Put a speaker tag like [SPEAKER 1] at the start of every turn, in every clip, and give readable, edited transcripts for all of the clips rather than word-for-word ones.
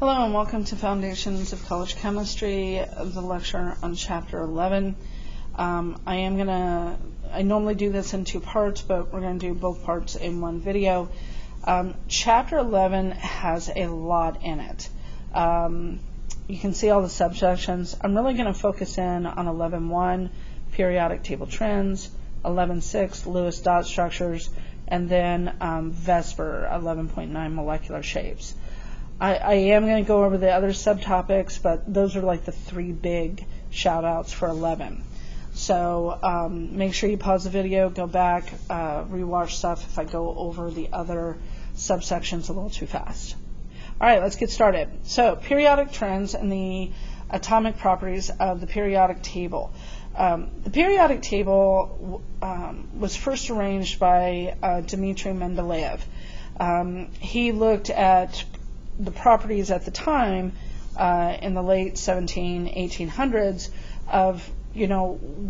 [SPEAKER 1] Hello and welcome to Foundations of College Chemistry, the lecture on Chapter 11. I normally do this in two parts, but we're going to do both parts in one video. Chapter 11 has a lot in it. You can see all the subsections. I'm really going to focus in on 11.1, periodic table trends, 11.6, Lewis dot structures, and then VSEPR, 11.9, molecular shapes. I am going to go over the other subtopics, but those are like the three big shout outs for 11. So make sure you pause the video, go back, rewatch stuff if I go over the other subsections a little too fast. All right, let's get started. So periodic trends and the atomic properties of the periodic table. The periodic table was first arranged by Dmitry Mendeleev. He looked at the properties at the time in the late 1800s of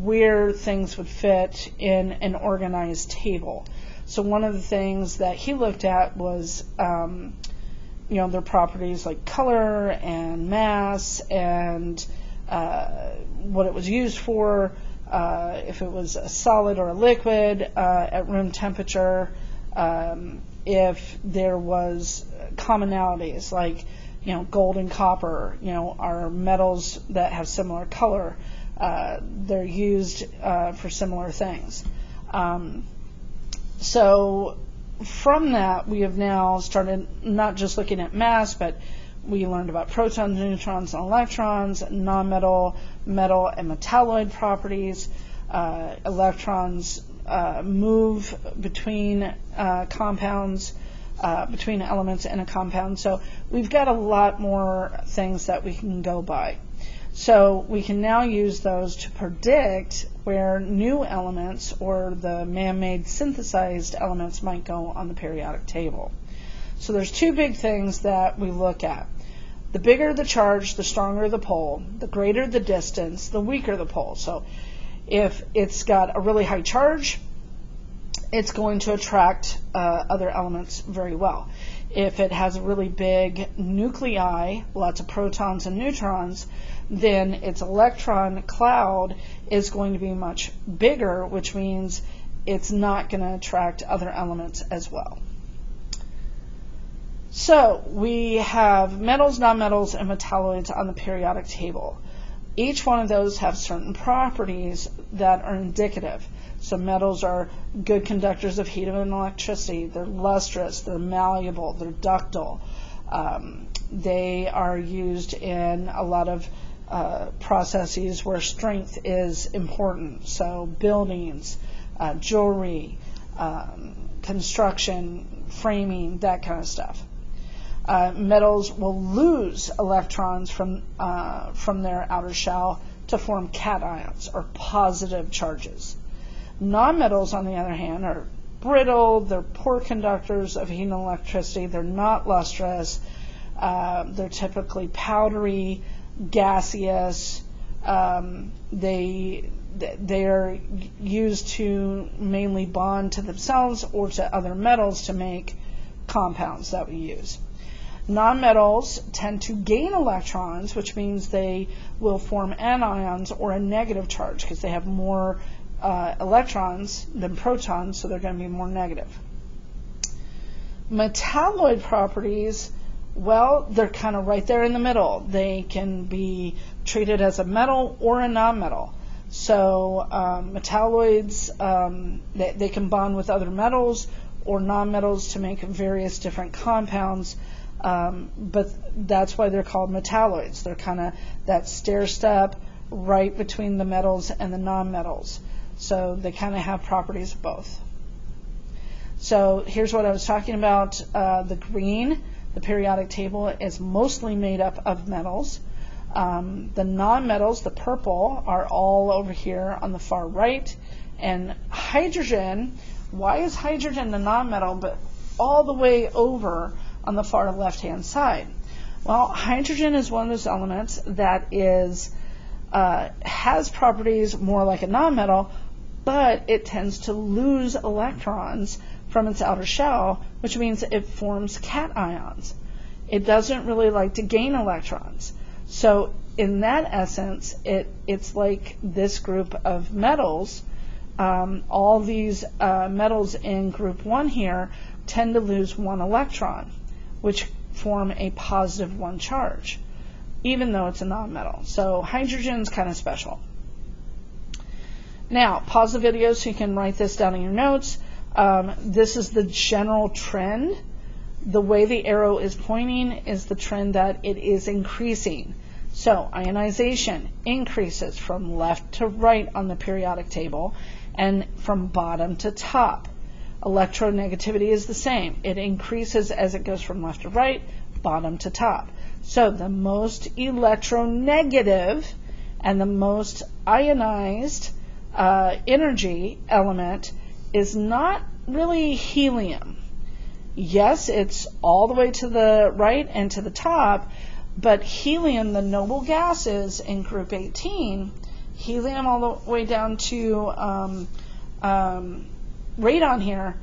[SPEAKER 1] where things would fit in an organized table. So one of the things that he looked at was their properties like color and mass and what it was used for, if it was a solid or a liquid at room temperature, if there was commonalities like gold and copper are metals that have similar color. They're used for similar things. So from that we have now started not just looking at mass, but we learned about protons, neutrons, and electrons, non-metal, metal, and metalloid properties. Electrons move between compounds, between elements in a compound. So we've got a lot more things that we can go by. So we can now use those to predict where new elements or the man-made synthesized elements might go on the periodic table. So there's two big things that we look at. The bigger the charge, the stronger the pole. The greater the distance, the weaker the pole. So if it's got a really high charge, it's going to attract other elements very well. If it has a really big nuclei, lots of protons and neutrons, then its electron cloud is going to be much bigger, which means it's not going to attract other elements as well. So we have metals, nonmetals, and metalloids on the periodic table. Each one of those have certain properties that are indicative. So metals are good conductors of heat and electricity. They're lustrous, they're malleable, they're ductile. They are used in a lot of processes where strength is important. So buildings, jewelry, construction, framing, that kind of stuff. Metals will lose electrons from their outer shell to form cations or positive charges. Nonmetals, on the other hand, are brittle, they're poor conductors of heat and electricity, they're not lustrous, they're typically powdery, gaseous, they are used to mainly bond to themselves or to other metals to make compounds that we use. Nonmetals tend to gain electrons, which means they will form anions or a negative charge because they have more electrons than protons, so they're going to be more negative. Metalloid properties, well, they're kind of right there in the middle. They can be treated as a metal or a nonmetal. So metalloids, they can bond with other metals or nonmetals to make various different compounds, but that's why they're called metalloids. They're kind of that stair step right between the metals and the nonmetals. So they kind of have properties of both. So here's what I was talking about. The green, the periodic table, is mostly made up of metals. The nonmetals, the purple, are all over here on the far right. And hydrogen, why is hydrogen a nonmetal but all the way over on the far left-hand side? Well, hydrogen is one of those elements that has properties more like a nonmetal, but it tends to lose electrons from its outer shell, which means it forms cations. It doesn't really like to gain electrons. So in that essence, it's like this group of metals. All these metals in group 1 here tend to lose 1 electron, which form a positive 1 charge, even though it's a nonmetal. So hydrogen's kind of special. Now, pause the video so you can write this down in your notes. This is the general trend. The way the arrow is pointing is the trend that it is increasing. So ionization increases from left to right on the periodic table and from bottom to top. Electronegativity is the same. It increases as it goes from left to right, bottom to top. So the most electronegative and the most ionized energy element is not really helium. Yes, it's all the way to the right and to the top, but helium, the noble gases in group 18, helium all the way down to radon here,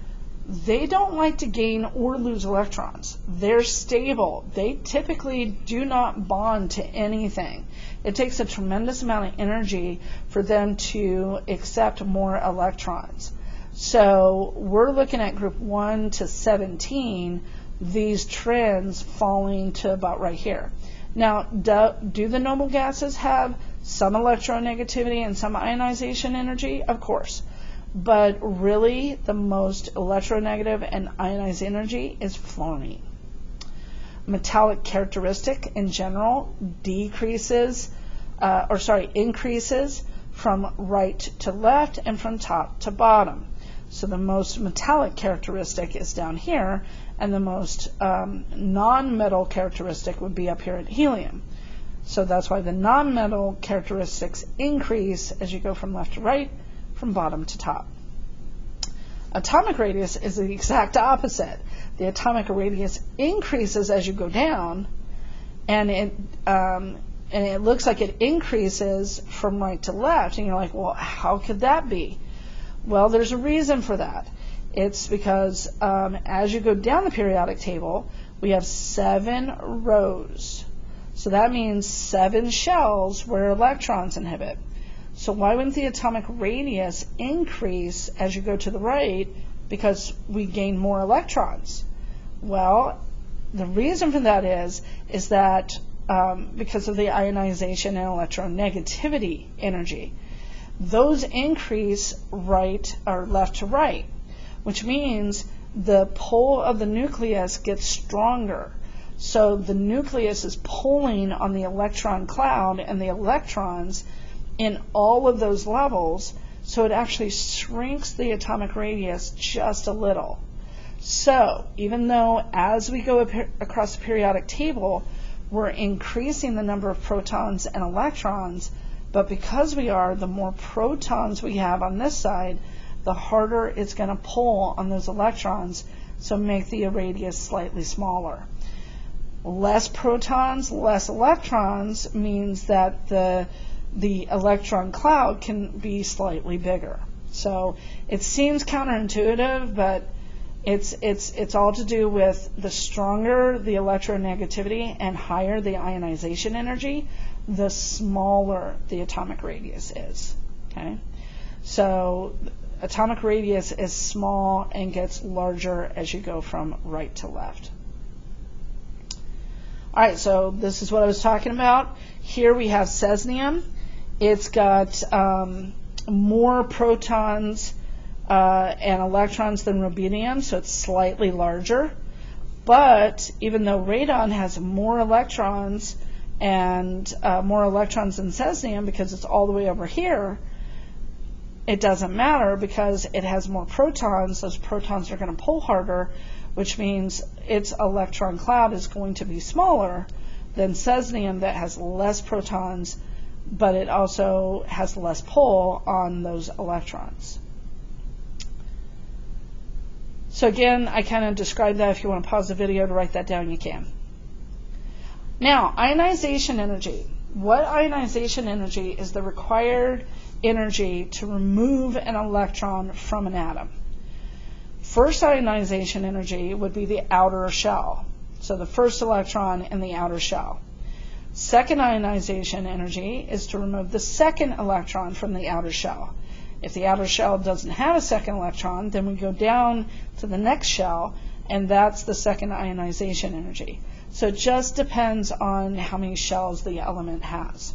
[SPEAKER 1] they don't like to gain or lose electrons. They're stable. They typically do not bond to anything. It takes a tremendous amount of energy for them to accept more electrons. So we're looking at group 1 to 17, these trends falling to about right here. Now, do the noble gases have some electronegativity and some ionization energy? Of course. But really, the most electronegative and ionized energy is fluorine. Metallic characteristic in general increases from right to left and from top to bottom. So the most metallic characteristic is down here, and the most non-metal characteristic would be up here at helium. So that's why the non-metal characteristics increase as you go from left to right, from bottom to top. Atomic radius is the exact opposite. The atomic radius increases as you go down, and it looks like it increases from right to left, and you're like, well, how could that be? Well, there's a reason for that. It's because as you go down the periodic table, we have 7 rows. So that means 7 shells where electrons inhibit. So why wouldn't the atomic radius increase as you go to the right? Because we gain more electrons. Well, the reason for that is that because of the ionization and electronegativity energy. Those increase right or left to right, which means the pole of the nucleus gets stronger. So the nucleus is pulling on the electron cloud and the electrons in all of those levels, so it actually shrinks the atomic radius just a little. So even though as we go across the periodic table, we're increasing the number of protons and electrons, but because we are, the more protons we have on this side, the harder it's going to pull on those electrons, so make the radius slightly smaller. Less protons, less electrons means that the electron cloud can be slightly bigger. So it seems counterintuitive, but it's all to do with the stronger the electronegativity and higher the ionization energy, the smaller the atomic radius is. Okay, so atomic radius is small and gets larger as you go from right to left. All right, so this is what I was talking about. Here we have cesium. It's got more protons and electrons than rubidium, so it's slightly larger. But even though radon has more electrons and more electrons than cesium because it's all the way over here, it doesn't matter because it has more protons. Those protons are going to pull harder, which means its electron cloud is going to be smaller than cesium that has less protons, but it also has less pull on those electrons. So again, I kind of described that. If you want to pause the video to write that down, you can. Now, ionization energy. What ionization energy is the required energy to remove an electron from an atom? First ionization energy would be the outer shell. so the first electron in the outer shell. Second ionization energy is to remove the second electron from the outer shell. If the outer shell doesn't have a second electron, then we go down to the next shell, and that's the second ionization energy. So it just depends on how many shells the element has.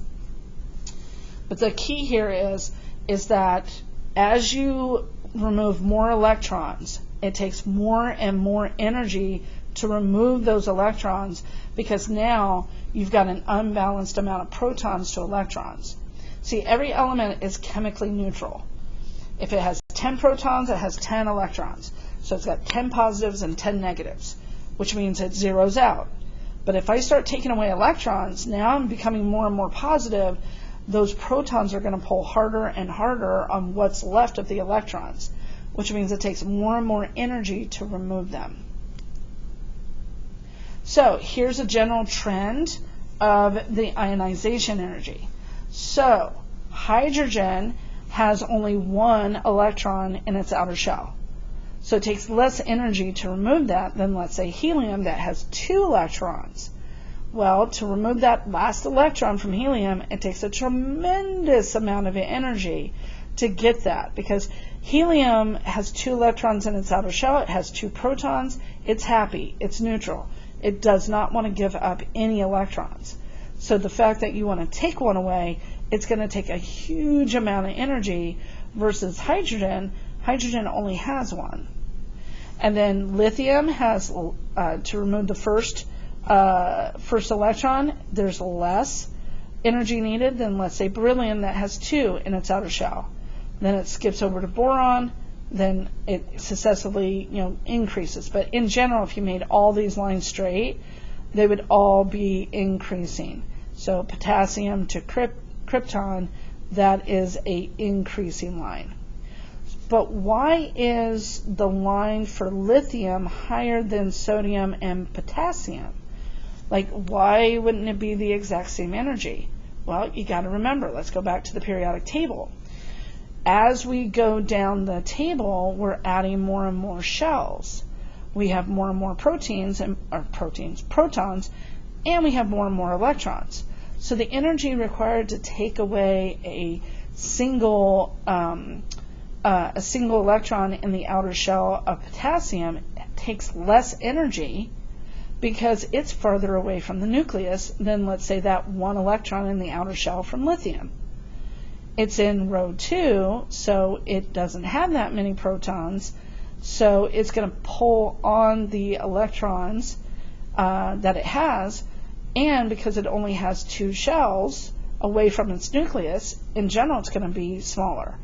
[SPEAKER 1] But the key here is that as you remove more electrons, it takes more and more energy to remove those electrons, because now you've got an unbalanced amount of protons to electrons. See, every element is chemically neutral. If it has 10 protons, it has 10 electrons. So it's got 10 positives and 10 negatives, which means it zeroes out. But if I start taking away electrons, now I'm becoming more and more positive. Those protons are going to pull harder and harder on what's left of the electrons, which means it takes more and more energy to remove them. So here's a general trend of the ionization energy. So hydrogen has only one electron in its outer shell. So it takes less energy to remove that than, let's say, helium that has 2 electrons. Well, to remove that last electron from helium, it takes a tremendous amount of energy to get that, because helium has 2 electrons in its outer shell, it has 2 protons, it's happy, it's neutral. It does not want to give up any electrons. So the fact that you want to take one away, it's going to take a huge amount of energy, versus hydrogen. Hydrogen only has one. And then lithium has, to remove the first electron, there's less energy needed than, let's say, beryllium that has 2 in its outer shell. Then it skips over to boron, then it successively increases. But in general, if you made all these lines straight, they would all be increasing. So potassium to krypton, that is a increasing line. But why is the line for lithium higher than sodium and potassium? Like, why wouldn't it be the exact same energy? Well, you got to remember, let's go back to the periodic table. As we go down the table, we're adding more and more shells. We have more and more protons, and we have more and more electrons. So the energy required to take away a single electron in the outer shell of potassium takes less energy, because it's farther away from the nucleus than, let's say, that one electron in the outer shell from lithium. It's in row 2, so it doesn't have that many protons, so it's going to pull on the electrons that it has, and because it only has 2 shells away from its nucleus, in general it's going to be smaller.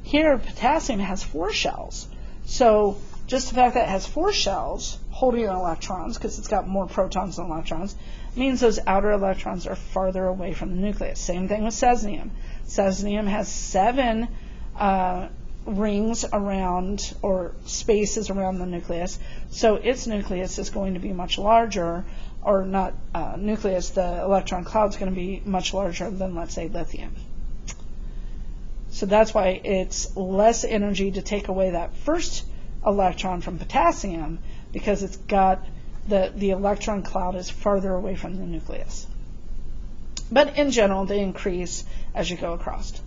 [SPEAKER 1] Here, potassium has 4 shells, so just the fact that it has 4 shells holding electrons, because it's got more protons than electrons, means those outer electrons are farther away from the nucleus. Same thing with cesium. Cesium has 7 rings around, or spaces around the nucleus, so its nucleus is going to be much larger, or not nucleus, the electron cloud is going to be much larger than, let's say, lithium. So that's why it's less energy to take away that first electron from potassium, because it's got the electron cloud is farther away from the nucleus. But in general, they increase as you go across.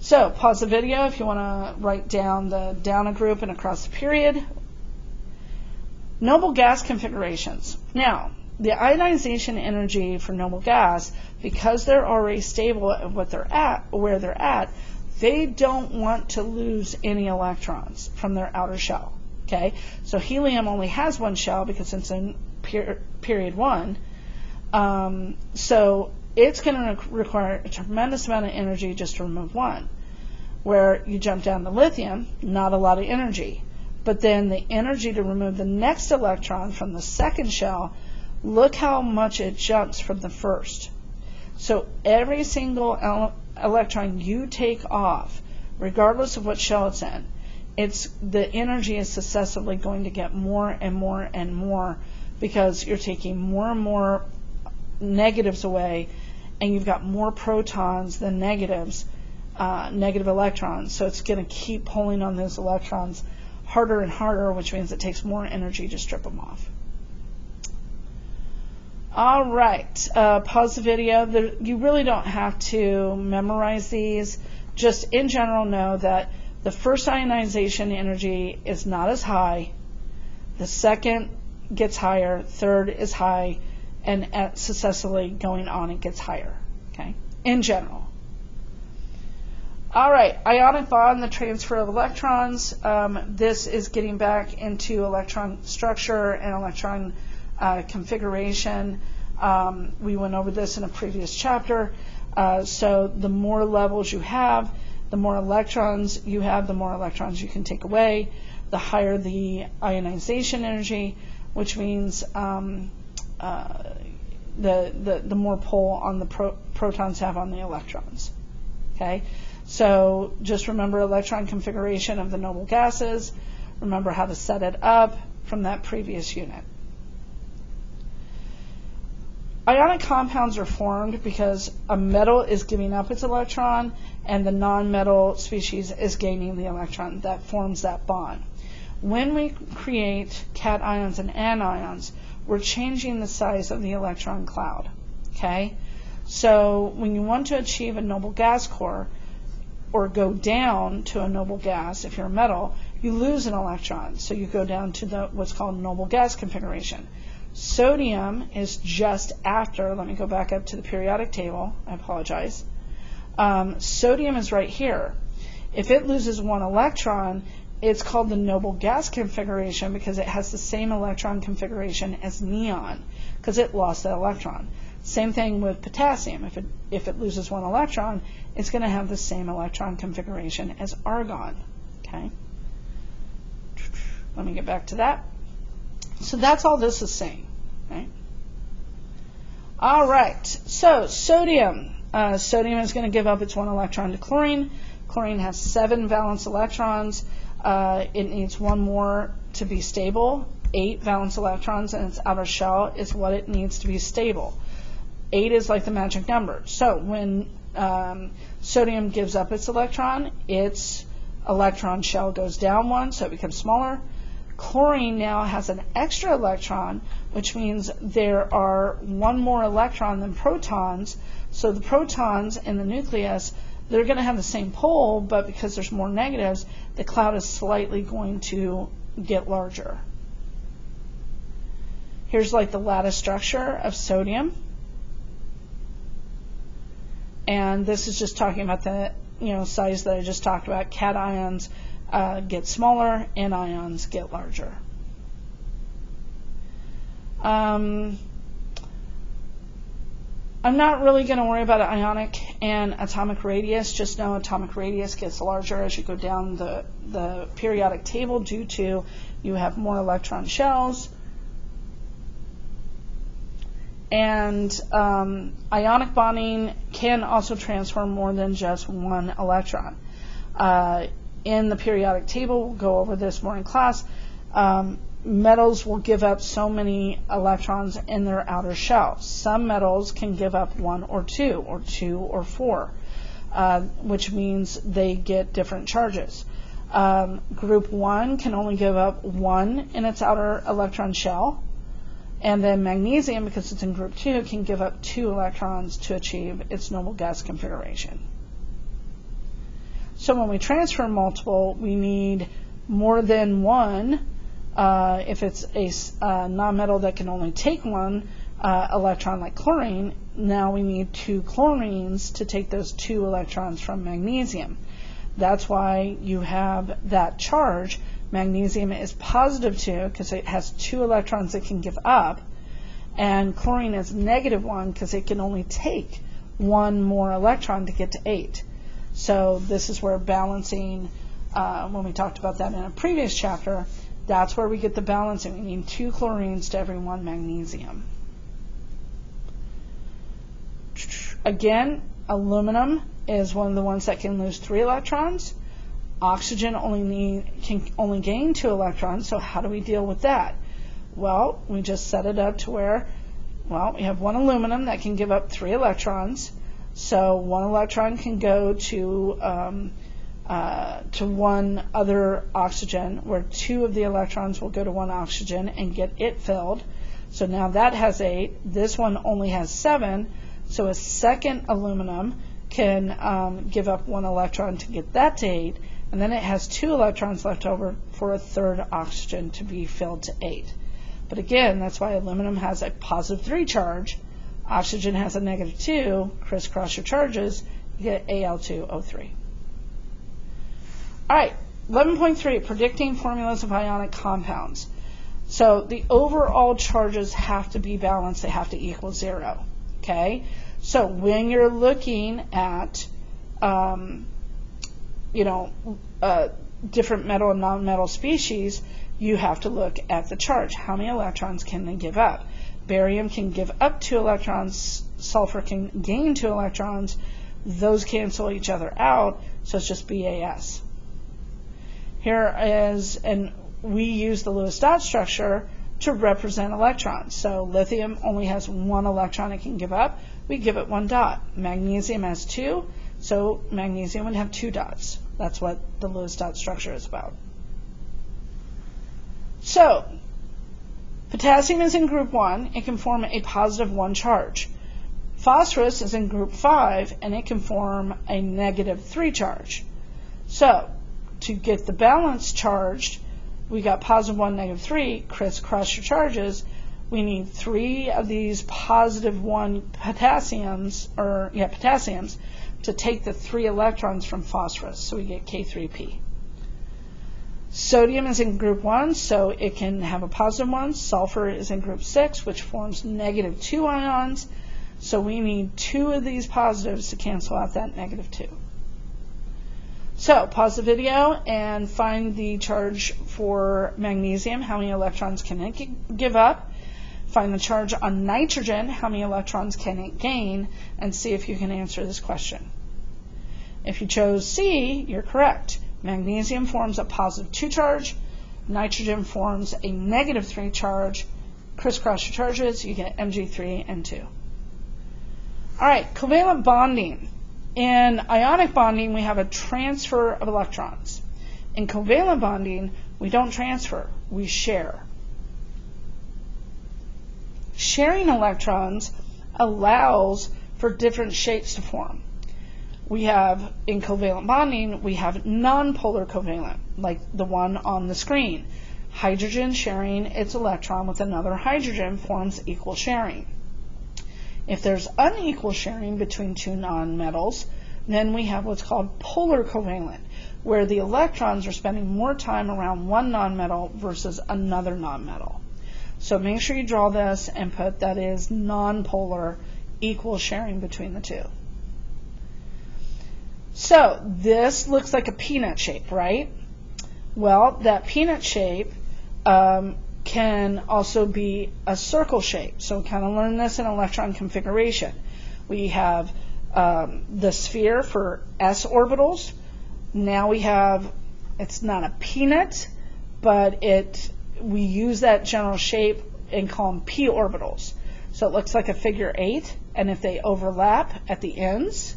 [SPEAKER 1] So pause the video if you want to write down the down a group and across the period. Noble gas configurations. Now, the ionization energy for noble gas, because they're already stable at where they're at, they don't want to lose any electrons from their outer shell. Okay, so helium only has 1 shell because it's in period 1. So it's going to require a tremendous amount of energy just to remove 1. Where you jump down to lithium, not a lot of energy. But then the energy to remove the next electron from the second shell, look how much it jumps from the first. So every single electron you take off, regardless of what shell it's in, the energy is successively going to get more and more and more, because you're taking more and more negatives away, and you've got more protons than negatives, negative electrons. So it's going to keep pulling on those electrons harder and harder, which means it takes more energy to strip them off. All right, pause the video. You really don't have to memorize these. Just in general know that the first ionization energy is not as high, the second gets higher, third is high, and successively going on it gets higher, okay, in general. All right, ionic bond, the transfer of electrons. This is getting back into electron structure and electron configuration. We went over this in a previous chapter. So the more levels you have, the more electrons you have, the more electrons you can take away, the higher the ionization energy, which means the more pull on the protons have on the electrons. Okay, so just remember electron configuration of the noble gases. Remember how to set it up from that previous unit. Ionic compounds are formed because a metal is giving up its electron and the non-metal species is gaining the electron. That forms that bond. When we create cations and anions, we're changing the size of the electron cloud. Okay? So when you want to achieve a noble gas core or go down to a noble gas, if you're a metal, you lose an electron. So you go down to what's called noble gas configuration. Sodium is just after, let me go back up to the periodic table, I apologize. Sodium is right here. If it loses one electron, it's called the noble gas configuration because it has the same electron configuration as neon because it lost that electron. Same thing with potassium. If it loses one electron, it's going to have the same electron configuration as argon. Okay. Let me get back to that. So that's all this is saying. Right? All right. So sodium. Sodium is going to give up its one electron to chlorine. Chlorine has 7 valence electrons. It needs one more to be stable. 8 valence electrons in its outer shell is what it needs to be stable. 8 is like the magic number. So when sodium gives up its electron shell goes down one, so it becomes smaller. Chlorine now has an extra electron, which means there are one more electron than protons. So the protons in the nucleus, they're going to have the same pull, but because there's more negatives, the cloud is slightly going to get larger. Here's like the lattice structure of sodium. And this is just talking about the size that I just talked about. Cations get smaller, anions get larger. I'm not really going to worry about ionic and atomic radius. Just know atomic radius gets larger as you go down the periodic table due to you have more electron shells. And ionic bonding can also transfer more than just one electron. In the periodic table, we'll go over this more in class, metals will give up so many electrons in their outer shell. Some metals can give up 1 or 2 or 4, which means they get different charges. Group 1 can only give up 1 in its outer electron shell, and then magnesium, because it's in group 2, can give up 2 electrons to achieve its noble gas configuration. So when we transfer multiple, we need more than 1. If it's a nonmetal that can only take 1 electron like chlorine, now we need 2 chlorines to take those 2 electrons from magnesium. That's why you have that charge. Magnesium is positive 2 because it has 2 electrons it can give up, and chlorine is negative 1 because it can only take 1 more electron to get to 8. So this is where balancing, when we talked about that in a previous chapter, that's where we get the balancing. We need 2 chlorines to every 1 magnesium. Again, aluminum is one of the ones that can lose 3 electrons. Oxygen can only gain 2 electrons, so how do we deal with that? Well, we just set it up to where, we have 1 aluminum that can give up 3 electrons. So 1 electron can go to 1 other oxygen, where 2 of the electrons will go to 1 oxygen and get it filled. So now that has 8. This one only has 7. So a second aluminum can give up 1 electron to get that to 8. And then it has 2 electrons left over for a third oxygen to be filled to 8. But again, that's why aluminum has a positive 3 charge. Oxygen has a negative 2. Crisscross your charges, you get Al2O3. All right, 11.3, predicting formulas of ionic compounds. So the overall charges have to be balanced. They have to equal 0. Okay? So when you're looking at, different metal and non-metal species, you have to look at the charge. How many electrons can they give up? Barium can give up 2 electrons. Sulfur can gain 2 electrons. Those cancel each other out, so it's just BAS. Here is, and we use the Lewis dot structure to represent electrons. So lithium only has 1 electron it can give up. We give it 1 dot. Magnesium has 2, so magnesium would have 2 dots. That's what the Lewis dot structure is about. So potassium is in group 1. It can form a positive 1 charge. Phosphorus is in group 5, and it can form a negative 3 charge. So to get the balance charged, we got positive 1, negative 3, crisscross your charges. We need 3 of these positive 1 potassiums, to take the 3 electrons from phosphorus. So we get K3P. Sodium is in group 1, so it can have a positive 1. Sulfur is in group 6, which forms negative 2 ions. So we need 2 of these positives to cancel out that negative 2. So pause the video and find the charge for magnesium. How many electrons can it give up? Find the charge on nitrogen. How many electrons can it gain? And see if you can answer this question. If you chose C, you're correct. Magnesium forms a positive 2 charge. Nitrogen forms a negative 3 charge. Crisscross your charges, you get Mg3N2. All right, covalent bonding. In ionic bonding, we have a transfer of electrons. In covalent bonding, we don't transfer, we share. Sharing electrons allows for different shapes to form. We have, in covalent bonding, we have nonpolar covalent, like the one on the screen. Hydrogen sharing its electron with another hydrogen forms equal sharing. If there's unequal sharing between 2 nonmetals, then we have what's called polar covalent, where the electrons are spending more time around one nonmetal versus another nonmetal. So make sure you draw this and put that is nonpolar, equal sharing between the 2. So this looks like a peanut shape, right? Well, that peanut shape can also be a circle shape. So we kind of learned this in electron configuration. We have the sphere for s orbitals. Now we have, it's not a peanut, but we use that general shape and call them p orbitals. So it looks like a figure 8, and if they overlap at the ends,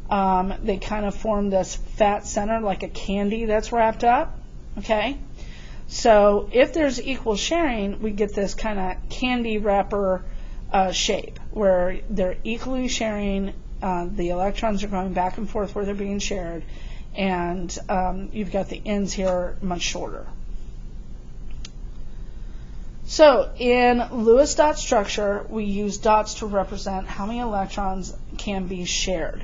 [SPEAKER 1] they kind of form this fat center like a candy that's wrapped up. Okay? So if there's equal sharing, we get this kind of candy wrapper shape where they're equally sharing. The electrons are going back and forth where they're being shared, and you've got the ends here much shorter. So in Lewis dot structure, we use dots to represent how many electrons can be shared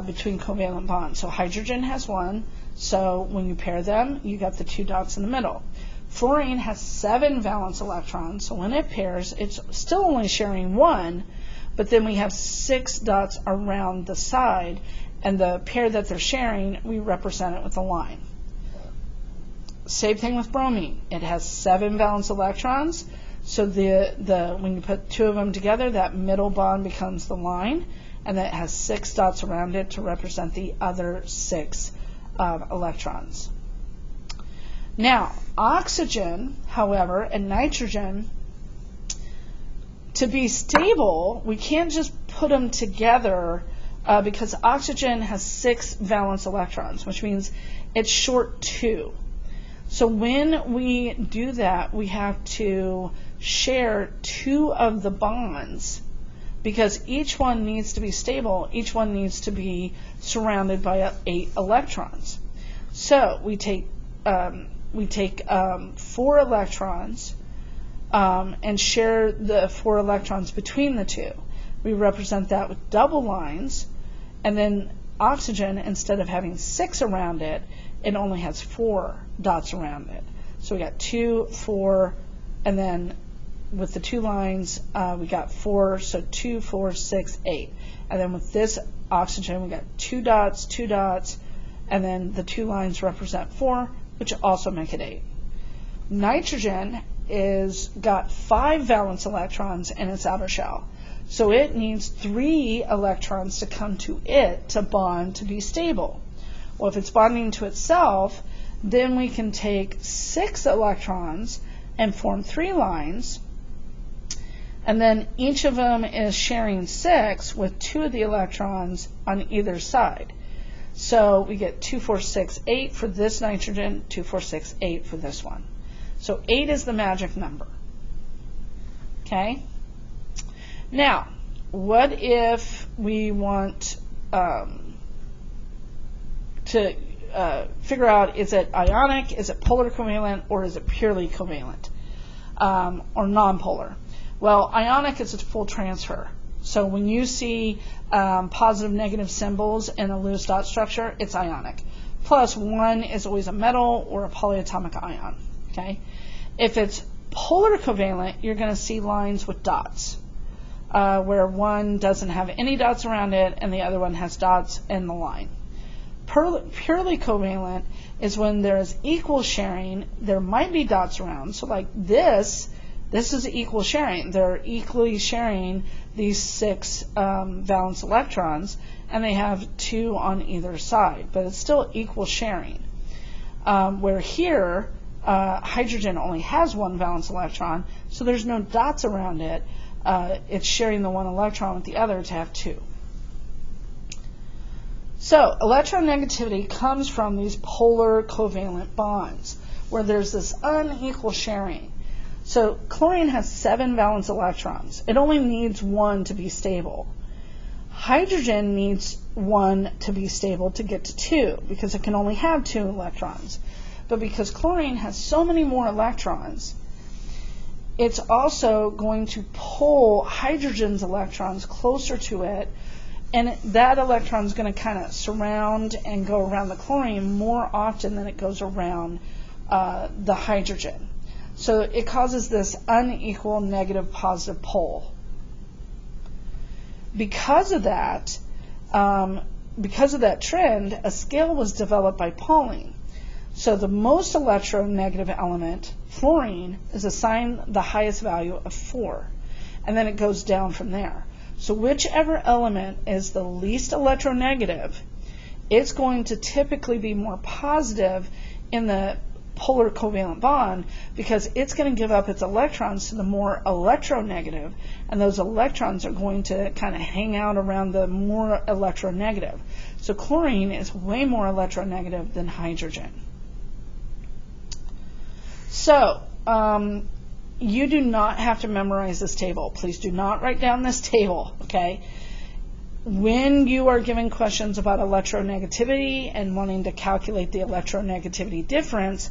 [SPEAKER 1] between covalent bonds. So hydrogen has 1. So when you pair them, you got the 2 dots in the middle. Fluorine has 7 valence electrons, so when it pairs, it's still only sharing 1, but then we have 6 dots around the side, and the pair that they're sharing, we represent it with a line. Same thing with bromine. It has 7 valence electrons, so when you put 2 of them together, that middle bond becomes the line, and then it has 6 dots around it to represent the other 6 electrons. Now, oxygen, however, and nitrogen, to be stable, we can't just put them together because oxygen has 6 valence electrons, which means it's short 2. So when we do that, we have to share 2 of the bonds, because each one needs to be stable, each one needs to be surrounded by 8 electrons. So we take 4 electrons and share the 4 electrons between the 2. We represent that with double lines, and then oxygen, instead of having 6 around it, it only has 4 dots around it. So we got 2, 4, and then with the 2 lines, we got 4, so 2, 4, 6, 8. And then with this oxygen, we got 2 dots, 2 dots, and then the 2 lines represent 4, which also make it 8. Nitrogen is got 5 valence electrons in its outer shell. So it needs 3 electrons to come to it to bond to be stable. Well, if it's bonding to itself, then we can take 6 electrons and form 3 lines, and then each of them is sharing 6 with 2 of the electrons on either side. So we get 2, 4, 6, 8 for this nitrogen, 2, 4, 6, 8 for this one. So 8 is the magic number. Okay? Now, what if we want to figure out, is it ionic, is it polar covalent, or is it purely covalent, or nonpolar? Well, ionic is a full transfer. So when you see positive, negative symbols in a Lewis dot structure, it's ionic. Plus, 1 is always a metal or a polyatomic ion. Okay? If it's polar covalent, you're going to see lines with dots, where one doesn't have any dots around it and the other one has dots in the line. Purely covalent is when there is equal sharing. There might be dots around. So like this is equal sharing. They're equally sharing these 6 valence electrons, and they have 2 on either side, but it's still equal sharing. Where here, hydrogen only has 1 valence electron, so there's no dots around it. It's sharing the 1 electron with the other to have 2. So electronegativity comes from these polar covalent bonds, where there's this unequal sharing. So chlorine has 7 valence electrons. It only needs 1 to be stable. Hydrogen needs 1 to be stable to get to 2, because it can only have 2 electrons. But because chlorine has so many more electrons, it's also going to pull hydrogen's electrons closer to it, and that electron is going to kind of surround and go around the chlorine more often than it goes around the hydrogen. So it causes this unequal negative positive pole. Because of that trend, a scale was developed by Pauling. So the most electronegative element, fluorine, is assigned the highest value of 4, and then it goes down from there. So whichever element is the least electronegative, it's going to typically be more positive in the polar covalent bond, because it's going to give up its electrons to the more electronegative, and those electrons are going to kind of hang out around the more electronegative. So chlorine is way more electronegative than hydrogen. So you do not have to memorize this table. Please do not write down this table, okay? When you are given questions about electronegativity and wanting to calculate the electronegativity difference,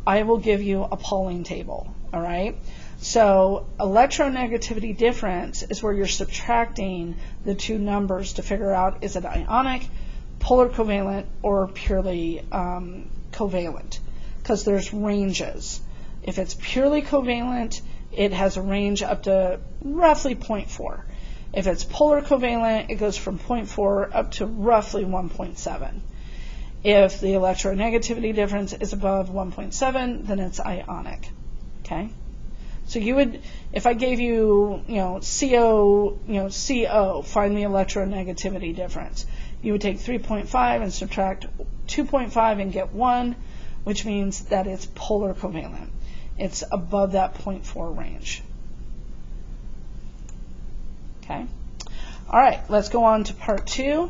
[SPEAKER 1] I will give you a Pauling table, all right? So electronegativity difference is where you're subtracting the 2 numbers to figure out, is it ionic, polar covalent, or purely covalent, because there's ranges. If it's purely covalent, it has a range up to roughly 0.4. If it's polar covalent, it goes from 0.4 up to roughly 1.7. If the electronegativity difference is above 1.7, then it's ionic. Okay? So you would, if I gave you, CO, find the electronegativity difference. You would take 3.5 and subtract 2.5 and get 1, which means that it's polar covalent. It's above that 0.4 range. Okay. All right, let's go on to part 2.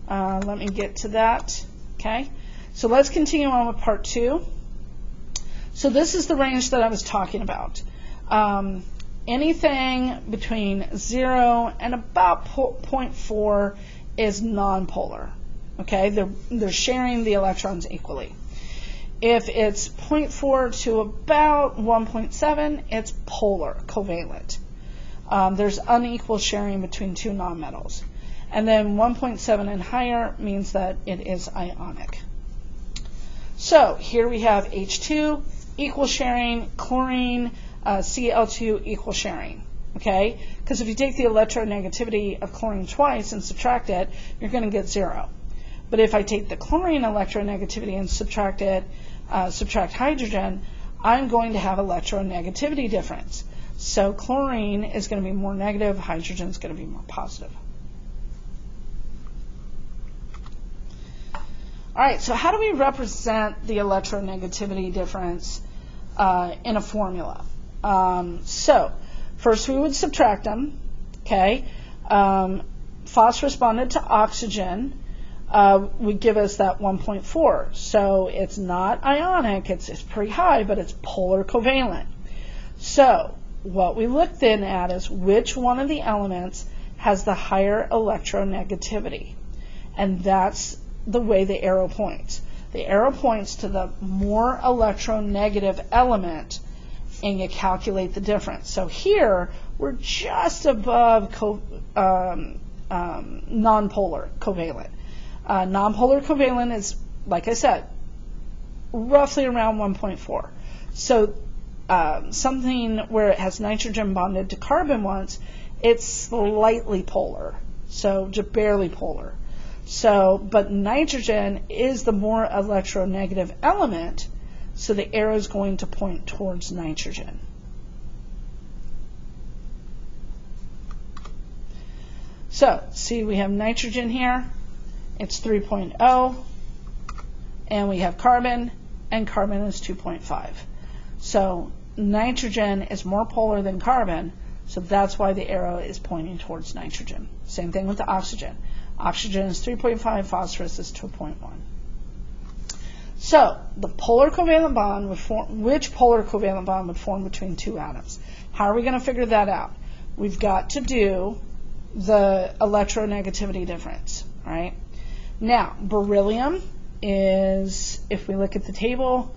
[SPEAKER 1] Let me get to that. Okay. So let's continue on with part 2. So this is the range that I was talking about. Anything between 0 and about 0.4 is nonpolar. Okay, they're sharing the electrons equally. If it's 0.4 to about 1.7, it's polar, covalent. There's unequal sharing between two nonmetals. And then 1.7 and higher means that it is ionic. So here we have H2, equal sharing, chlorine, Cl2, equal sharing. Okay? Because if you take the electronegativity of chlorine twice and subtract it, you're going to get 0. But if I take the chlorine electronegativity and subtract hydrogen, I'm going to have electronegativity difference. So chlorine is going to be more negative, hydrogen is going to be more positive. All right, so how do we represent the electronegativity difference in a formula? So first we would subtract them. Okay, phosphorus bonded to oxygen would give us that 1.4. So it's not ionic, it's pretty high, but it's polar covalent. So what we look then at is which one of the elements has the higher electronegativity. And that's the way the arrow points. The arrow points to the more electronegative element, and you calculate the difference. So here we're just above nonpolar covalent. Nonpolar covalent is, like I said, roughly around 1.4. So something where it has nitrogen bonded to carbon once, it's slightly polar, so just barely polar. So, but nitrogen is the more electronegative element, so the arrow is going to point towards nitrogen. So, see, we have nitrogen here, it's 3.0, and we have carbon, and carbon is 2.5. So, nitrogen is more polar than carbon, so that's why the arrow is pointing towards nitrogen. Same thing with the oxygen. Oxygen is 3.5, phosphorus is 2.1. So, the polar covalent bond would form, which polar covalent bond would form between two atoms? How are we going to figure that out? We've got to do the electronegativity difference, right? Now, beryllium is, if we look at the table,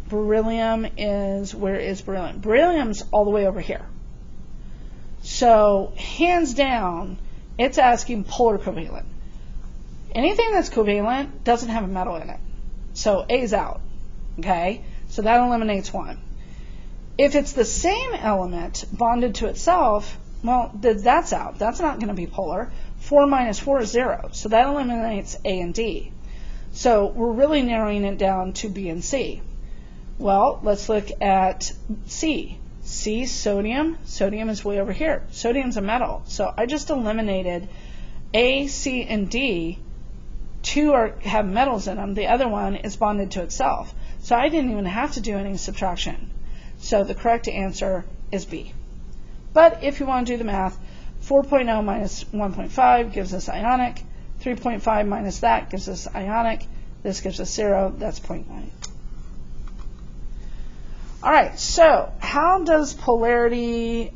[SPEAKER 1] beryllium is, where is beryllium? Beryllium's all the way over here. So, hands down, it's asking polar covalent. Anything that's covalent doesn't have a metal in it. So A is out. Okay? So that eliminates one. If it's the same element bonded to itself, well, that's out. That's not going to be polar. 4 minus 4 is 0. So that eliminates A and D. So we're really narrowing it down to B and C. Well, let's look at C. C, sodium. Sodium is way over here. Sodium's a metal. So I just eliminated A, C, and D. Two have metals in them. The other one is bonded to itself. So I didn't even have to do any subtraction. So the correct answer is B. But if you want to do the math, 4.0 minus 1.5 gives us ionic. 3.5 minus that gives us ionic. This gives us 0. That's 0.9. All right, so how does polarity,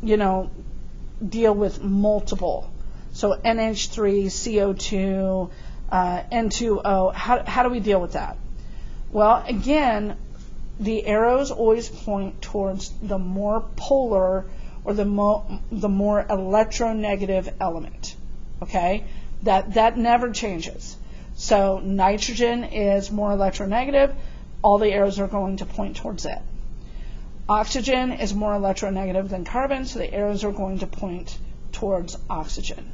[SPEAKER 1] deal with multiple? So NH3, CO2, N2O, how do we deal with that? Well, again, the arrows always point towards the more polar or the more electronegative element, okay? That never changes. So nitrogen is more electronegative. All the arrows are going to point towards it. Oxygen is more electronegative than carbon, so the arrows are going to point towards oxygen.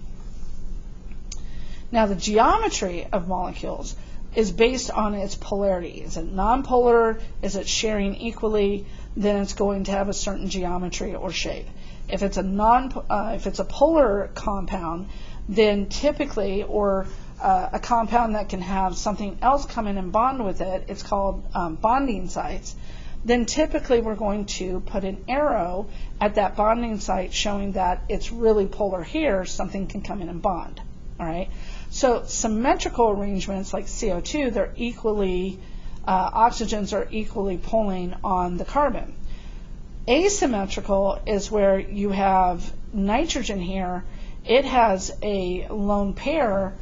[SPEAKER 1] Now, the geometry of molecules is based on its polarity. Is it nonpolar? Is it sharing equally? Then it's going to have a certain geometry or shape. If it's a polar compound, then typically, or a compound that can have something else come in and bond with it, it's called bonding sites, then typically we're going to put an arrow at that bonding site showing that it's really polar here, something can come in and bond. All right. So symmetrical arrangements like CO2, they're equally, oxygens are equally pulling on the carbon. Asymmetrical is where you have nitrogen here. It has a lone pair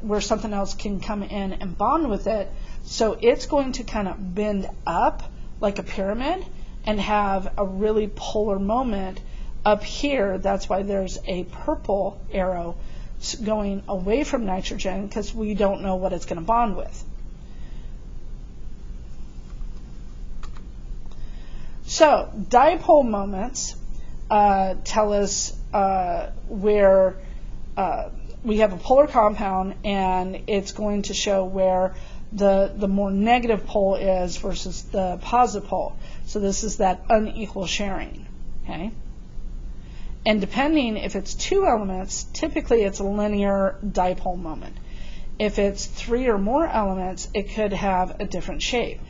[SPEAKER 1] where something else can come in and bond with it. So it's going to kind of bend up like a pyramid and have a really polar moment up here. That's why there's a purple arrow going away from nitrogen, because we don't know what it's going to bond with. So dipole moments tell us where we have a polar compound, and it's going to show where the more negative pole is versus the positive pole. So this is that unequal sharing. Okay? And depending if it's two elements, typically it's a linear dipole moment. If it's three or more elements, it could have a different shape.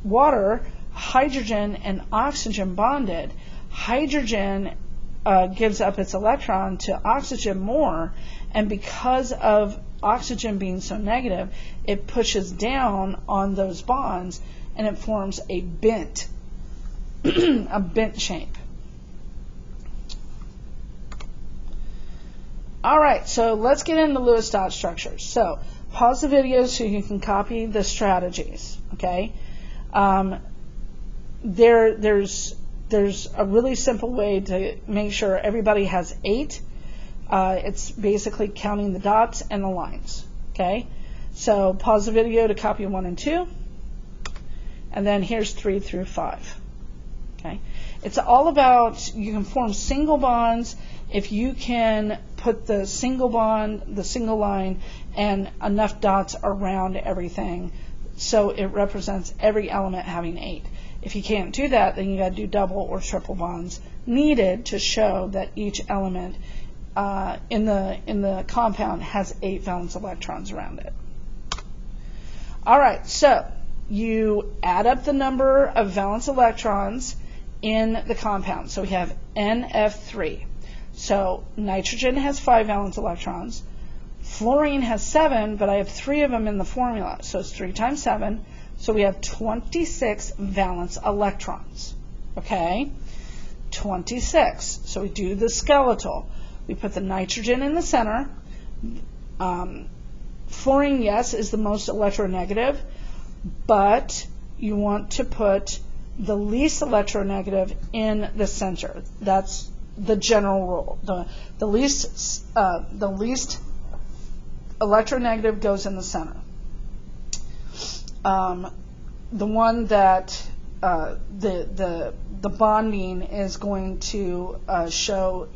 [SPEAKER 1] Water, hydrogen and oxygen bonded. Hydrogen gives up its electron to oxygen more, and because of oxygen being so negative, it pushes down on those bonds and it forms a bent a bent shape. Alright, so let's get into Lewis dot structures. So pause the video so you can copy the strategies. Okay, there's a really simple way to make sure everybody has 8. It's basically counting the dots and the lines. Okay, so pause the video to copy 1 and 2, and then here's 3 through 5. Okay, it's all about, you can form single bonds if you can put the single bond, the single line, and enough dots around everything so it represents every element having 8. If you can't do that, then you got to do double or triple bonds needed to show that each element in the compound has 8 valence electrons around it. All right, so you add up the number of valence electrons in the compound. So we have NF3. So nitrogen has 5 valence electrons. Fluorine has 7, but I have 3 of them in the formula. So it's 3 times 7. So we have 26 valence electrons. Okay? 26. So we do the skeletal. We put the nitrogen in the center. Fluorine, yes, is the most electronegative, but you want to put the least electronegative in the center. That's the general rule. The least electronegative goes in the center. The one that the bonding is going to show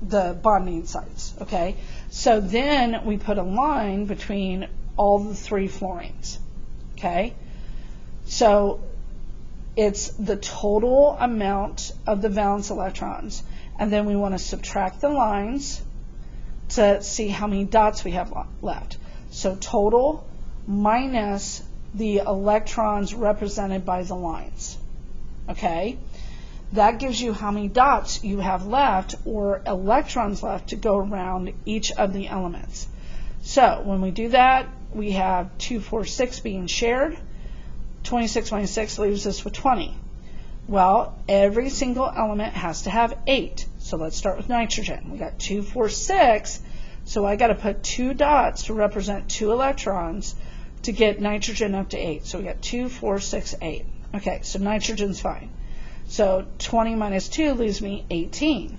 [SPEAKER 1] the bonding sites. Okay, so then we put a line between all the 3 fluorines. Okay, so it's the total amount of the valence electrons, and then we want to subtract the lines to see how many dots we have left. So total minus the electrons represented by the lines. Okay, that gives you how many dots you have left, or electrons left, to go around each of the elements. So when we do that, we have 2, 4, 6 being shared. 26 minus 6 leaves us with 20. Well, every single element has to have 8. So let's start with nitrogen. We got 2, 4, 6. So I got to put 2 dots to represent 2 electrons to get nitrogen up to 8. So we got 2, 4, 6, 8. Okay, so nitrogen's fine. So 20 minus 2 leaves me 18.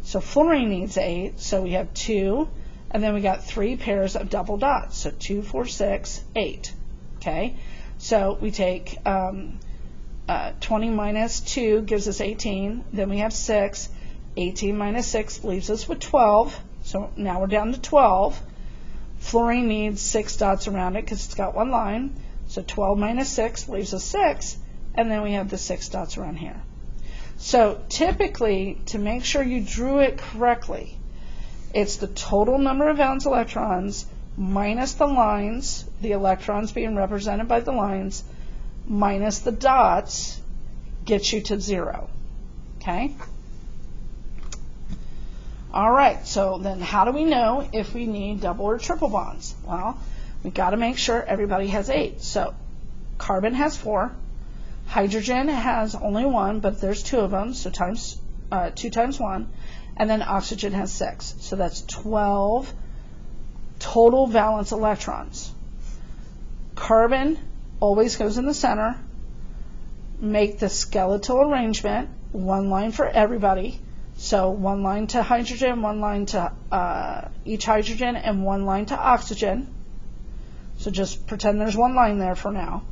[SPEAKER 1] So fluorine needs 8. So we have 2, and then we got 3 pairs of double dots. So 2, 4, 6, 8. Okay. So we take 20 minus 2 gives us 18. Then we have 6. 18 minus 6 leaves us with 12. So now we're down to 12. Fluorine needs 6 dots around it because it's got 1 line. So 12 minus 6 leaves us 6. And then we have the 6 dots around here. So typically, to make sure you drew it correctly, it's the total number of valence electrons minus the lines, the electrons being represented by the lines, minus the dots, gets you to 0. Okay? All right, so then how do we know if we need double or triple bonds? Well, we've got to make sure everybody has 8. So carbon has 4, Hydrogen has only one, but there's two of them, so 2 times 1. And then oxygen has 6. So that's 12 total valence electrons. Carbon always goes in the center. Make the skeletal arrangement, one line for everybody. So one line to hydrogen, one line to each hydrogen, and one line to oxygen. So just pretend there's one line there for now.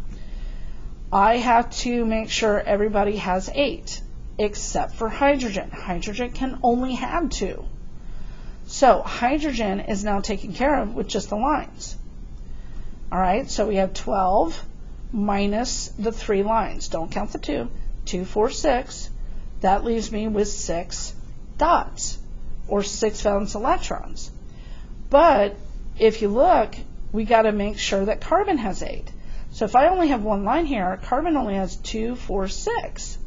[SPEAKER 1] I have to make sure everybody has 8, except for hydrogen. Hydrogen can only have 2. So hydrogen is now taken care of with just the lines. All right, so we have 12 minus the 3 lines. Don't count the 2. 2, 4, 6. That leaves me with 6 dots, or 6 valence electrons. But if you look, we got to make sure that carbon has 8. So if I only have one line here, carbon only has 2, 4, 6.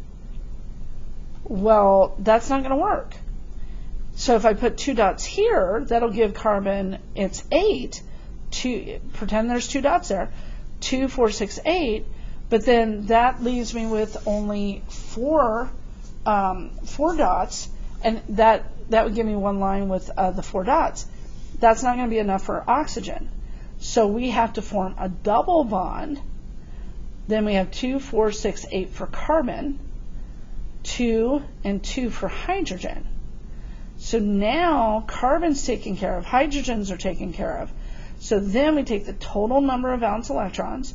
[SPEAKER 1] Well, that's not going to work. So if I put 2 dots here, that'll give carbon its 8. Pretend there's 2 dots there. 2, 4, 6, 8. But then that leaves me with only 4 dots, and that would give me one line with the 4 dots. That's not going to be enough for oxygen. So we have to form a double bond. Then we have 2, 4, 6, 8 for carbon, 2 and 2 for hydrogen. So now carbon's taken care of, hydrogens are taken care of. So then we take the total number of valence electrons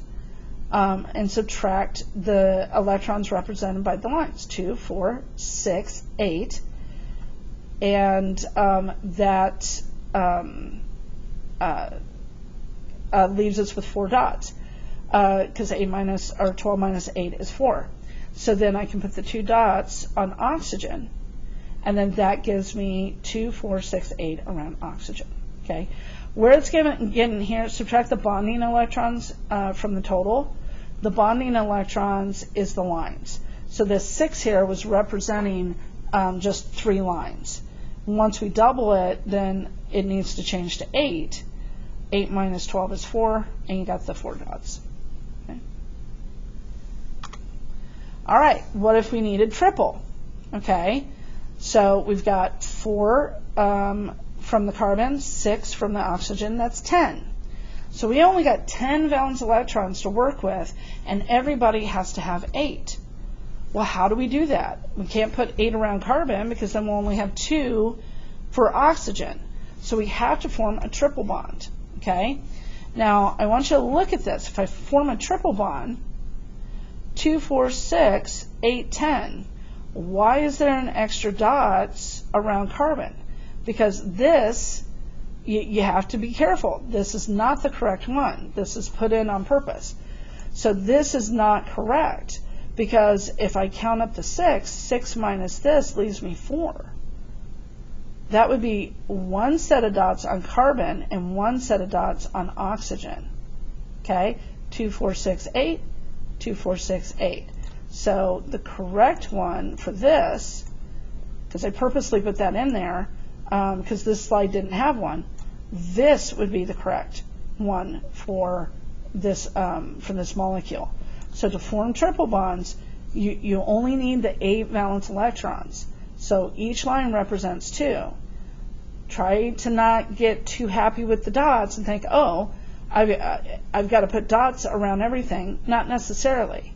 [SPEAKER 1] and subtract the electrons represented by the lines, 2, 4, 6, 8, and that leaves us with 4 dots, because 12 minus 8 is 4. So then I can put the 2 dots on oxygen, and then that gives me 2, 4, 6, 8 around oxygen. Okay, where it's getting here, subtract the bonding electrons from the total. The bonding electrons is the lines. So this 6 here was representing just 3 lines. Once we double it, then it needs to change to 8. 8 minus 12 is 4, and you got the 4 dots. Okay. All right, what if we needed triple? Okay, so we've got 4 from the carbon, 6 from the oxygen, that's 10. So we only got 10 valence electrons to work with, and everybody has to have 8. Well, how do we do that? We can't put 8 around carbon because then we'll only have 2 for oxygen. So we have to form a triple bond. Okay? Now, I want you to look at this. If I form a triple bond, 2, 4, 6, 8, 10, why is there an extra dots around carbon? Because this, you have to be careful. This is not the correct one. This is put in on purpose. So this is not correct, because if I count up to 6, 6 minus this leaves me 4. That would be 1 set of dots on carbon and 1 set of dots on oxygen. Okay? 2, 4, 6, 8, 2, 4, 6, 8. So the correct one for this, because I purposely put that in there, because this slide didn't have one, this would be the correct one for this molecule. So to form triple bonds, you only need the 8 valence electrons. So each line represents 2. Try to not get too happy with the dots and think, oh, I've got to put dots around everything. Not necessarily.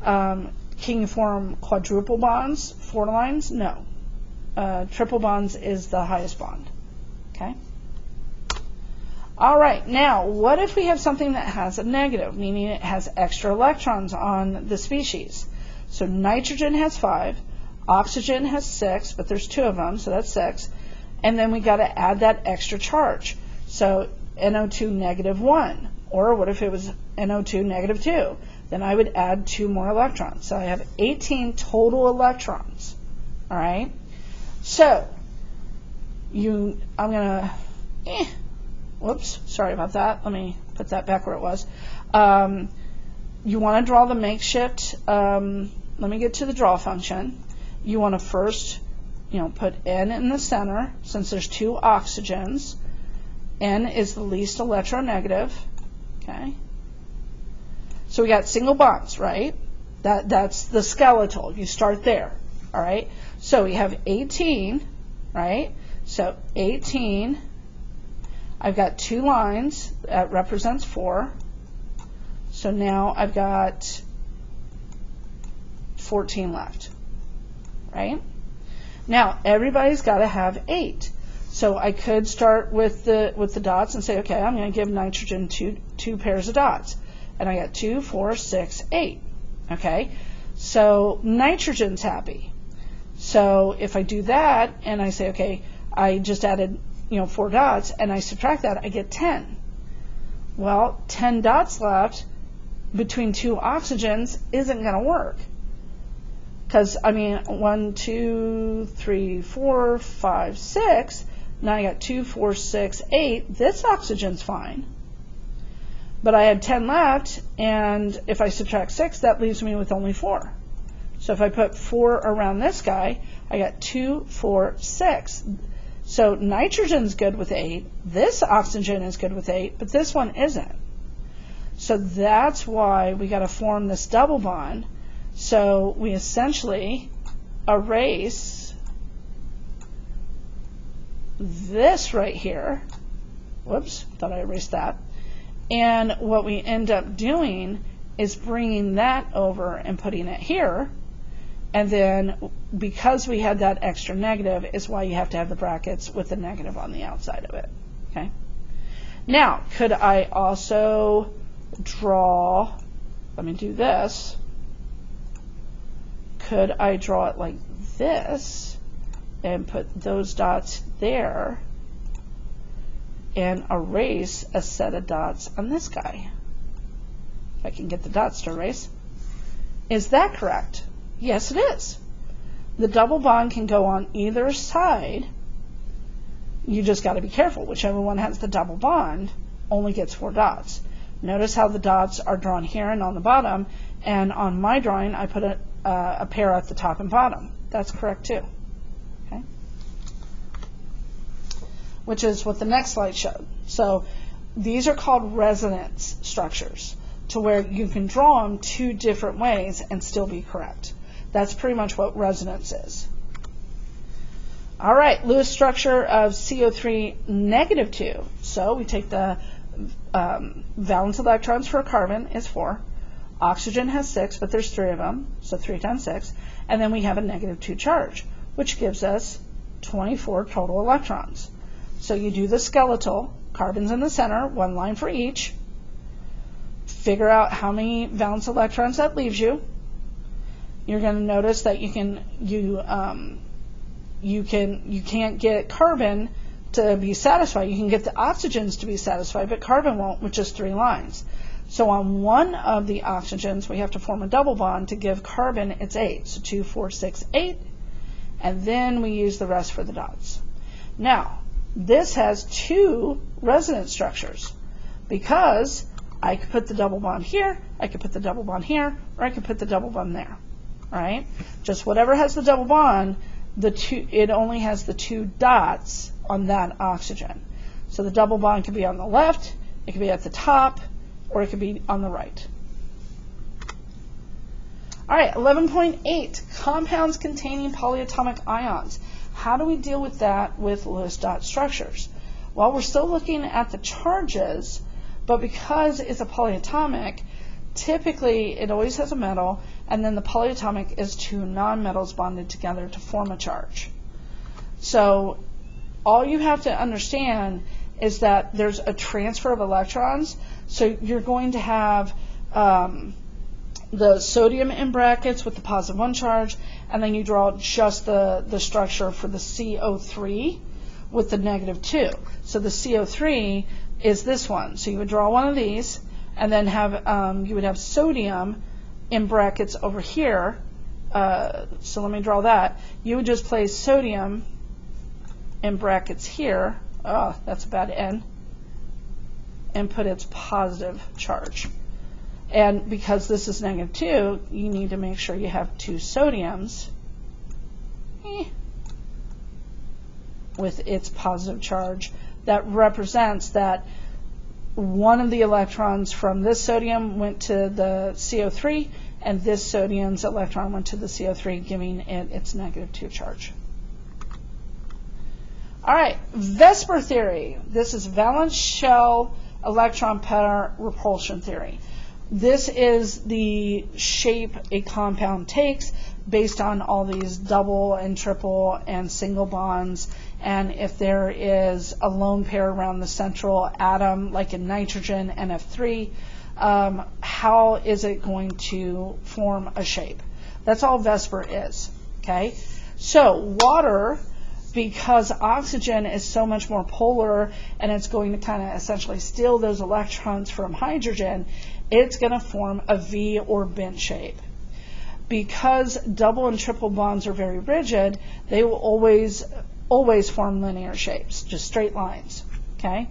[SPEAKER 1] Can you form quadruple bonds, 4 lines? No. Triple bonds is the highest bond. Okay? All right, now, what if we have something that has a negative, meaning it has extra electrons on the species? So nitrogen has 5, oxygen has 6, but there's 2 of them, so that's 6. And then we got to add that extra charge. So NO2 negative 1, or what if it was NO2 negative 2? Then I would add 2 more electrons. So I have 18 total electrons. All right? So, I'm going to, whoops, sorry about that. Let me put that back where it was. You want to draw the makeshift, let me get to the draw function. You want to first, put N in the center, since there's 2 oxygens. N is the least electronegative, okay? So we got single bonds, right? That's the skeletal. You start there. All right. So we have 18, right? So 18. I've got 2 lines. That represents 4. So now I've got 14 left, right? Now everybody's got to have 8. So I could start with the dots and say, okay, I'm going to give nitrogen two pairs of dots, and I got 2, 4, 6, 8. Okay, so nitrogen's happy. So if I do that and I say, okay, I just added 4 dots, and I subtract that, I get 10. Well, 10 dots left between 2 oxygens isn't going to work. Because, I mean, 1, 2, 3, 4, 5, 6. Now I got 2, 4, 6, 8. This oxygen's fine. But I had 10 left, and if I subtract 6, that leaves me with only 4. So if I put 4 around this guy, I got 2, 4, 6. So nitrogen's good with 8. This oxygen is good with 8, but this one isn't. So that's why we got to form this double bond. So we essentially erase this right here. Whoops, thought I erased that. And what we end up doing is bringing that over and putting it here. And then because we had that extra negative is why you have to have the brackets with the negative on the outside of it. Okay. Now, could I also draw, let me do this. Could I draw it like this and put those dots there and erase a set of dots on this guy? If I can get the dots to erase. Is that correct? Yes, it is. The double bond can go on either side. You just got to be careful. Whichever one has the double bond only gets 4 dots. Notice how the dots are drawn here and on the bottom, and on my drawing I put a pair at the top and bottom. That's correct too. Okay. Which is what the next slide showed. So these are called resonance structures, to where you can draw them 2 different ways and still be correct. That's pretty much what resonance is. All right, Lewis structure of CO3 -2. So we take the valence electrons for a carbon is 4. Oxygen has 6, but there's 3 of them, so 3 times 6. And then we have a -2 charge, which gives us 24 total electrons. So you do the skeletal, carbons in the center, 1 line for each. Figure out how many valence electrons that leaves you. You're going to notice that you can't get carbon to be satisfied. You can get the oxygens to be satisfied, but carbon won't, with just 3 lines. So on one of the oxygens, we have to form a double bond to give carbon its 8. So 2, 4, 6, 8. And then we use the rest for the dots. Now, this has 2 resonance structures, because I could put the double bond here, I could put the double bond here, or I could put the double bond there. All right? Just whatever has the double bond, it only has the 2 dots on that oxygen. So the double bond could be on the left, it could be at the top, or it could be on the right. All right, 11.8, compounds containing polyatomic ions. How do we deal with that with Lewis dot structures? Well, we're still looking at the charges, but because it's a polyatomic, typically it always has a metal, and then the polyatomic is 2 nonmetals bonded together to form a charge. So all you have to understand is that there's a transfer of electrons. So you're going to have the sodium in brackets with the +1 charge, and then you draw just the structure for the CO3 with the -2. So the CO3 is this one. So you would draw one of these, and then have you would have sodium in brackets over here. So let me draw that. You would just place sodium in brackets here. Oh, that's a bad N. And put its positive charge. And because this is -2, you need to make sure you have 2 sodiums with its positive charge that represents that one of the electrons from this sodium went to the CO3, and this sodium's electron went to the CO3, giving it its -2 charge. All right, VSEPR theory. This is valence shell electron pair repulsion theory. This is the shape a compound takes based on all these double and triple and single bonds, and if there is a lone pair around the central atom, like in nitrogen, NF3, how is it going to form a shape? That's all VSEPR is, okay? So water, because oxygen is so much more polar and it's going to kind of essentially steal those electrons from hydrogen, it's going to form a V or bent shape. Because double and triple bonds are very rigid, they will always form linear shapes, just straight lines, okay?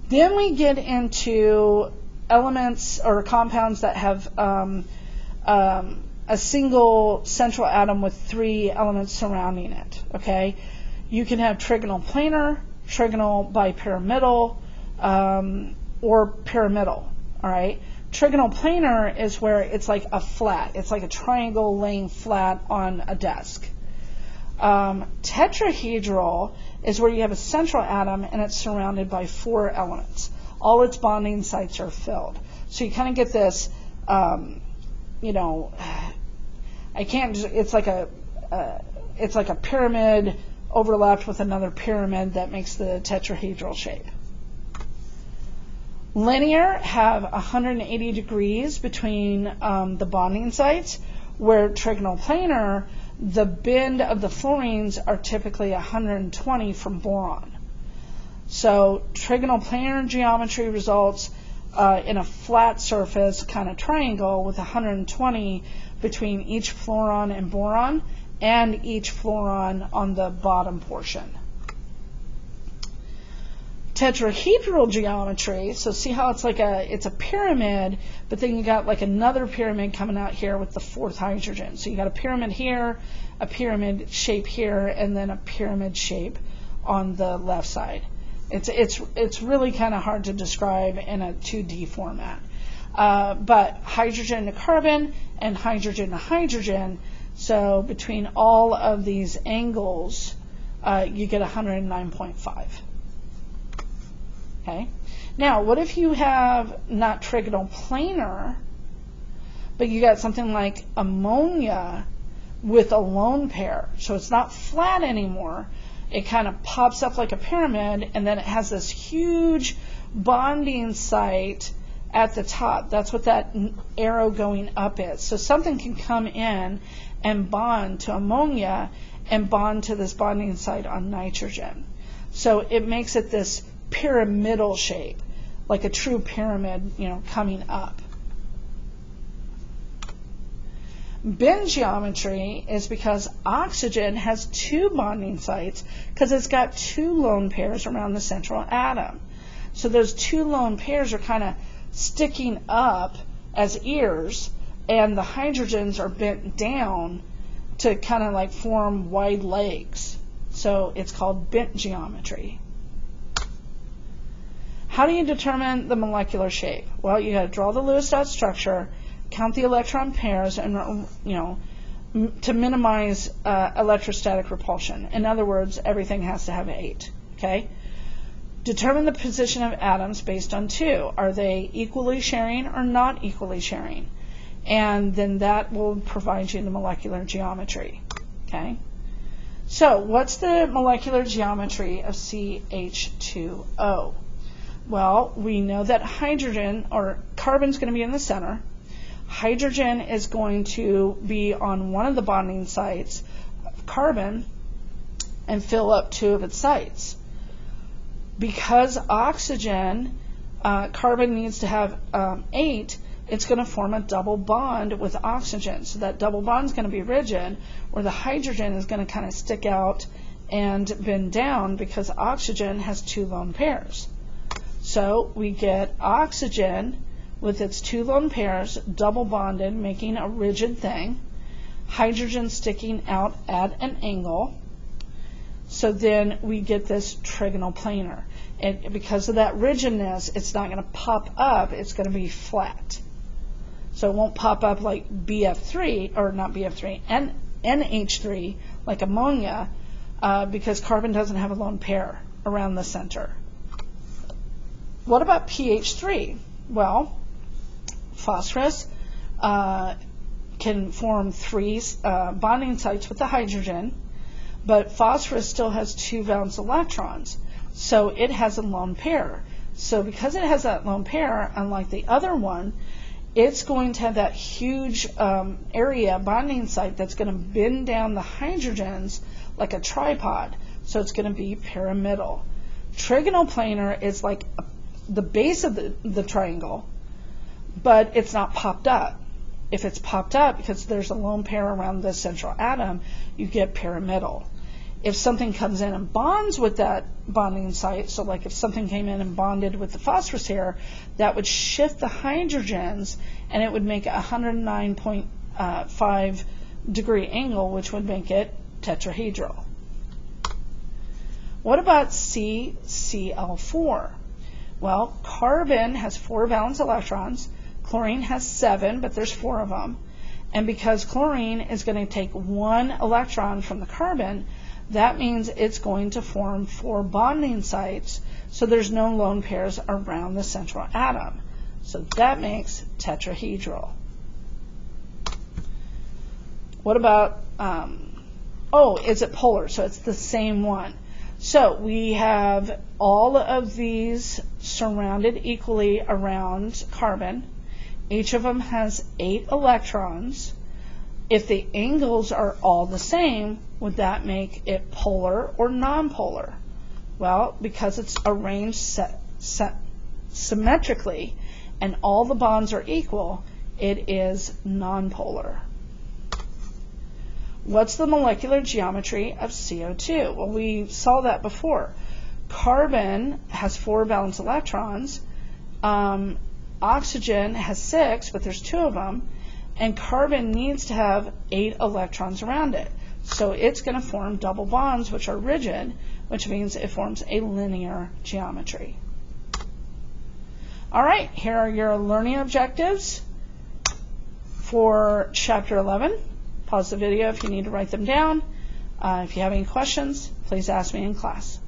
[SPEAKER 1] Then we get into elements or compounds that have a single central atom with 3 elements surrounding it, okay? You can have trigonal planar, trigonal bipyramidal, or pyramidal, all right? Trigonal planar is where it's like a flat. It's like a triangle laying flat on a desk. Tetrahedral is where you have a central atom and it's surrounded by 4 elements. All its bonding sites are filled. So you kind of get this, you know, it's like a pyramid overlapped with another pyramid that makes the tetrahedral shape. Linear have 180 degrees between the bonding sites, where trigonal planar, the bend of the fluorines are typically 120 from boron. So trigonal planar geometry results in a flat surface kind of triangle with 120 between each fluoron and boron, and each fluoron on the bottom portion. Tetrahedral geometry, so see how it's like it's a pyramid, but then you got like another pyramid coming out here with the 4th hydrogen. So you got a pyramid here, a pyramid shape here, and then a pyramid shape on the left side. It's really kind of hard to describe in a 2D format. But hydrogen to carbon and hydrogen to hydrogen, so between all of these angles, you get 109.5. Okay. Now, what if you have not trigonal planar, but you got something like ammonia with a lone pair? So it's not flat anymore. It kind of pops up like a pyramid, and then it has this huge bonding site at the top. That's what that arrow going up is. So something can come in and bond to ammonia and bond to this bonding site on nitrogen. So it makes it this pyramidal shape, like a true pyramid, you know, coming up. Bend geometry is because oxygen has 2 bonding sites because it's got 2 lone pairs around the central atom. So those 2 lone pairs are kind of sticking up as ears, and the hydrogens are bent down to kind of like form wide legs. So it's called bent geometry. How do you determine the molecular shape? Well, you got to draw the Lewis dot structure, count the electron pairs, and to minimize electrostatic repulsion. In other words, everything has to have 8. Okay. Determine the position of atoms based on 2. Are they equally sharing or not equally sharing? And then that will provide you the molecular geometry. Okay. So what's the molecular geometry of CH2O? Well, we know that hydrogen, or carbon's going to be in the center. Hydrogen is going to be on one of the bonding sites of carbon and fill up 2 of its sites. Because oxygen, carbon needs to have 8, it's going to form a double bond with oxygen. So that double bond is going to be rigid, where the hydrogen is going to kind of stick out and bend down because oxygen has 2 lone pairs. So we get oxygen with its 2 lone pairs double bonded, making a rigid thing. Hydrogen sticking out at an angle. So then we get this trigonal planar. And because of that rigidness, it's not going to pop up, it's going to be flat. So it won't pop up like BF3, or not BF3, NH3, like ammonia, because carbon doesn't have a lone pair around the center. What about pH3? Well, phosphorus can form 3 bonding sites with the hydrogen, but phosphorus still has 2 valence electrons, so it has a lone pair. So because it has that lone pair, unlike the other one, it's going to have that huge area bonding site that's going to bend down the hydrogens like a tripod, so it's going to be pyramidal. Trigonal planar is like the base of the triangle, but it's not popped up. If it's popped up, because there's a lone pair around the central atom, you get pyramidal. If something comes in and bonds with that bonding site, so like if something came in and bonded with the phosphorus here, that would shift the hydrogens and it would make a 109.5 degree angle, which would make it tetrahedral. What about CCl4? Well, carbon has 4 valence electrons, chlorine has 7, but there's 4 of them. And because chlorine is going to take 1 electron from the carbon, that means it's going to form 4 bonding sites, so there's no lone pairs around the central atom. So that makes tetrahedral. What about, is it polar? So it's the same one. So we have all of these surrounded equally around carbon. Each of them has 8 electrons. If the angles are all the same, would that make it polar or nonpolar? Well, because it's arranged symmetrically and all the bonds are equal, it is nonpolar. What's the molecular geometry of CO2? Well, we saw that before. Carbon has 4 valence electrons. Oxygen has 6, but there's 2 of them. And carbon needs to have 8 electrons around it. So it's going to form double bonds, which are rigid, which means it forms a linear geometry. All right, here are your learning objectives for Chapter 11. Pause the video if you need to write them down. If you have any questions, please ask me in class.